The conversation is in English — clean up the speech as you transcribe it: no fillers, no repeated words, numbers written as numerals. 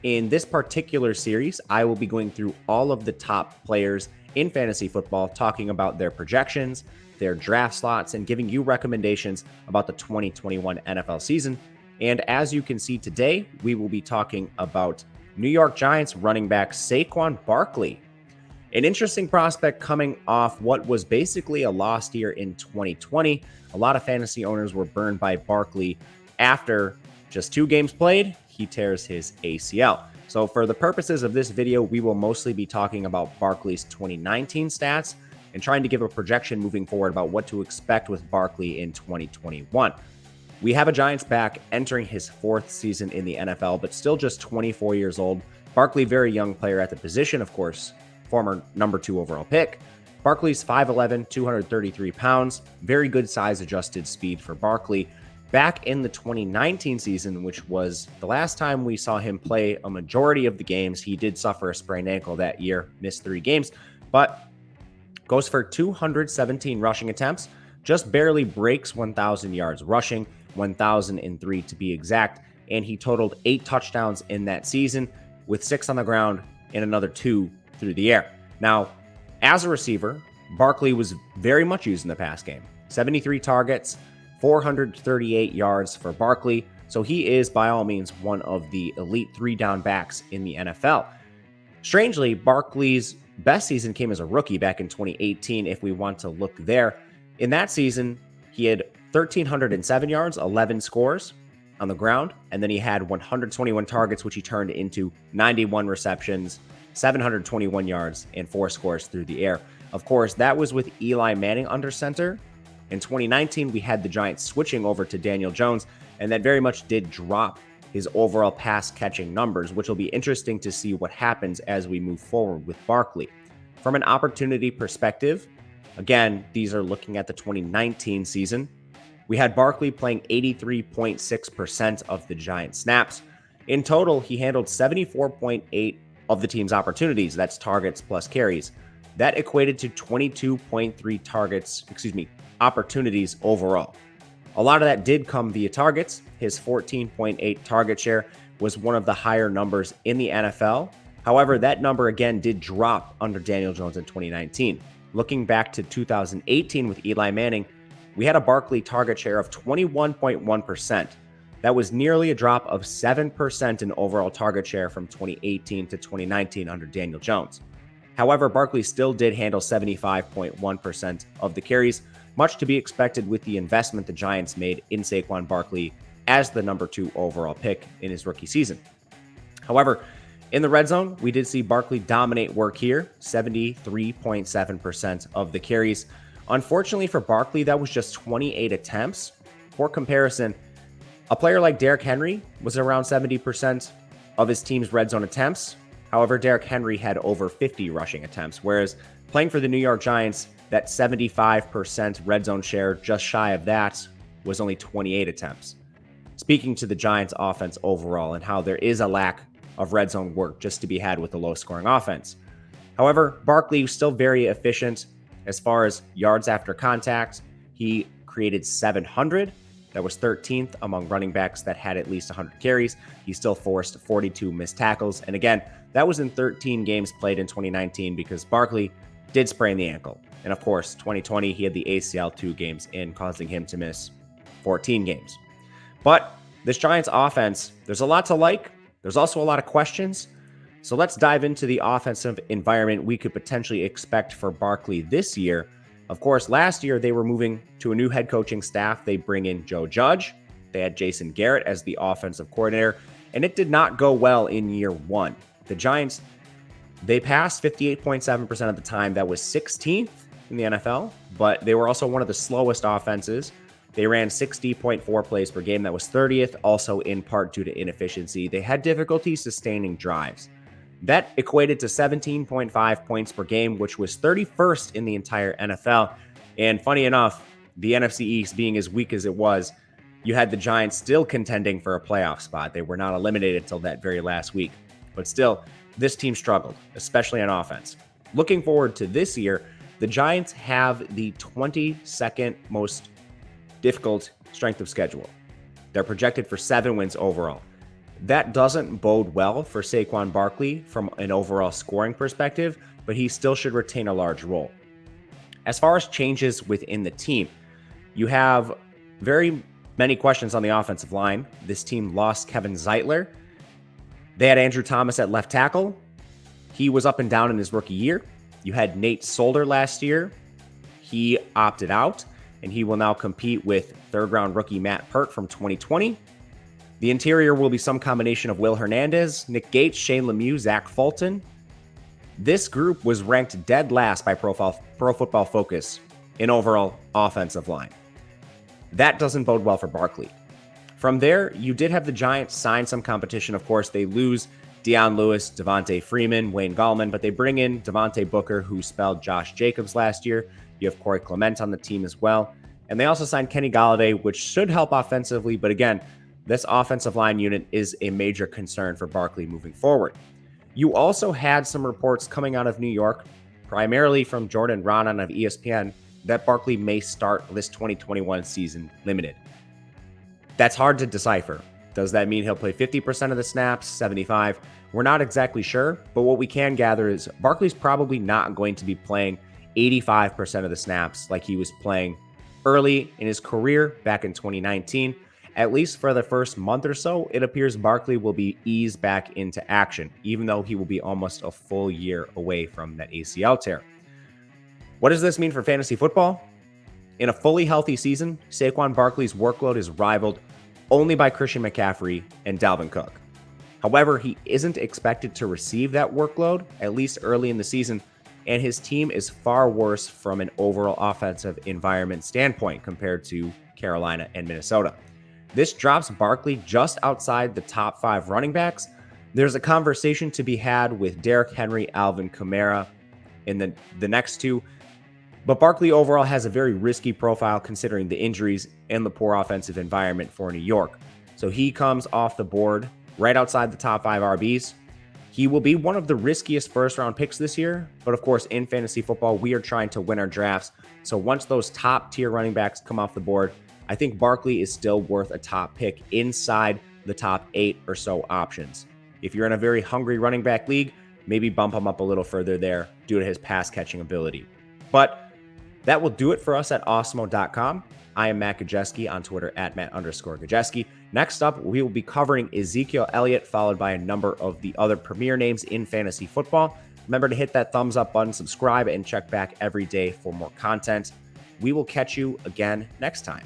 In this particular series, I will be going through all of the top players in fantasy football, talking about their projections, their draft slots, and giving you recommendations about the 2021 NFL season. And as you can see today, we will be talking about New York Giants running back Saquon Barkley. An interesting prospect coming off what was basically a lost year in 2020. A lot of fantasy owners were burned by Barkley after just 2 games played. He tears his ACL. So for the purposes of this video, we will mostly be talking about Barkley's 2019 stats and trying to give a projection moving forward about what to expect with Barkley in 2021. We have a Giants back entering his 4th season in the NFL, but still just 24 years old. Barkley, very young player at the position, of course, former number 2 overall pick. Barkley's 5'11", 233 pounds, very good size adjusted speed for Barkley. Back in the 2019 season, which was the last time we saw him play a majority of the games, he did suffer a sprained ankle that year, missed 3 games, but goes for 217 rushing attempts, just barely breaks 1,000 yards rushing, 1,003 to be exact, and he totaled 8 touchdowns in that season with 6 on the ground and another 2 through the air. Now, as a receiver, Barkley was very much used in the pass game. 73 targets, 438 yards for Barkley, so he is by all means one of the elite 3-down backs in the NFL. Strangely, Barkley's best season came as a rookie back in 2018, if we want to look there. In that season, he had 1,307 yards, 11 scores on the ground, and then he had 121 targets, which he turned into 91 receptions, 721 yards, and 4 scores through the air. Of course, that was with Eli Manning under center. In 2019, we had the Giants switching over to Daniel Jones, and that very much did drop his overall pass-catching numbers, which will be interesting to see what happens as we move forward with Barkley. From an opportunity perspective, again, these are looking at the 2019 season. We had Barkley playing 83.6% of the Giants snaps. In total, he handled 74.8 of the team's opportunities. That's targets plus carries. That equated to 22.3 opportunities overall. A lot of that did come via targets. His 14.8 target share was one of the higher numbers in the NFL. However, that number again did drop under Daniel Jones in 2019. Looking back to 2018 with Eli Manning, we had a Barkley target share of 21.1%. That was nearly a drop of 7% in overall target share from 2018 to 2019 under Daniel Jones. However, Barkley still did handle 75.1% of the carries, much to be expected with the investment the Giants made in Saquon Barkley as the number 2 overall pick in his rookie season. However, in the red zone, we did see Barkley dominate work here, 73.7% of the carries. Unfortunately for Barkley, that was just 28 attempts. For comparison, a player like Derrick Henry was around 70% of his team's red zone attempts. However, Derrick Henry had over 50 rushing attempts, whereas playing for the New York Giants, that 75% red zone share, just shy of that, was only 28 attempts. Speaking to the Giants offense overall and how there is a lack of red zone work just to be had with a low scoring offense. However, Barkley was still very efficient as far as yards after contact. He created 700. That was 13th among running backs that had at least 100 carries. He still forced 42 missed tackles. And again, that was in 13 games played in 2019 because Barkley did sprain the ankle. And of course, 2020, he had the ACL 2 games in, causing him to miss 14 games. But this Giants offense, there's a lot to like. There's also a lot of questions. So let's dive into the offensive environment we could potentially expect for Barkley this year. Of course, last year they were moving to a new head coaching staff. They bring in Joe Judge. They had Jason Garrett as the offensive coordinator, and it did not go well in year 1. The Giants, they passed 58.7% of the time. That was 16th in the NFL, but they were also one of the slowest offenses. They ran 60.4 plays per game. That was 30th, also in part due to inefficiency. They had difficulty sustaining drives. That equated to 17.5 points per game, which was 31st in the entire NFL. And funny enough, the NFC East being as weak as it was, you had the Giants still contending for a playoff spot. They were not eliminated until that very last week. But still, this team struggled, especially on offense. Looking forward to this year, the Giants have the 22nd most difficult strength of schedule. They're projected for 7 wins overall. That doesn't bode well for Saquon Barkley from an overall scoring perspective, but he still should retain a large role. As far as changes within the team, you have very many questions on the offensive line. This team lost Kevin Zeitler. They had Andrew Thomas at left tackle. He was up and down in his rookie year. You had Nate Solder last year. He opted out, and he will now compete with third-round rookie Matt Pert from 2020. The interior will be some combination of Will Hernandez, Nick Gates, Shane Lemieux, Zach Fulton. This group was ranked dead last by Pro Football Focus in overall offensive line. That doesn't bode well for Barkley. From there, you did have the Giants sign some competition. Of course, they lose Deion Lewis, Devontae Freeman, Wayne Gallman, but they bring in Devontae Booker, who spelled Josh Jacobs last year. You have Corey Clement on the team as well. And they also signed Kenny Golladay, which should help offensively. But again, this offensive line unit is a major concern for Barkley moving forward. You also had some reports coming out of New York, primarily from Jordan Raanan of ESPN, that Barkley may start this 2021 season limited. That's hard to decipher. Does that mean he'll play 50% of the snaps, 75? We're not exactly sure, but what we can gather is Barkley's probably not going to be playing 85% of the snaps like he was playing early in his career back in 2019. At least for the first month or so, it appears Barkley will be eased back into action, even though he will be almost a full year away from that ACL tear. What does this mean for fantasy football? In a fully healthy season, Saquon Barkley's workload is rivaled only by Christian McCaffrey and Dalvin Cook. However, he isn't expected to receive that workload, at least early in the season, and his team is far worse from an overall offensive environment standpoint compared to Carolina and Minnesota. This drops Barkley just outside the top 5 running backs. There's a conversation to be had with Derrick Henry, Alvin Kamara in the next two. But Barkley overall has a very risky profile considering the injuries and the poor offensive environment for New York. So he comes off the board right outside the top 5 RBs. He will be one of the riskiest first-round picks this year. But of course, in fantasy football, we are trying to win our drafts. So once those top-tier running backs come off the board, I think Barkley is still worth a top pick inside the top 8 or so options. If you're in a very hungry running back league, maybe bump him up a little further there due to his pass-catching ability. But that will do it for us at Awesemo.com. I am Matt Gajewski on Twitter at Matt_Gajewski. Next up, we will be covering Ezekiel Elliott, followed by a number of the other premier names in fantasy football. Remember to hit that thumbs up button, subscribe, and check back every day for more content. We will catch you again next time.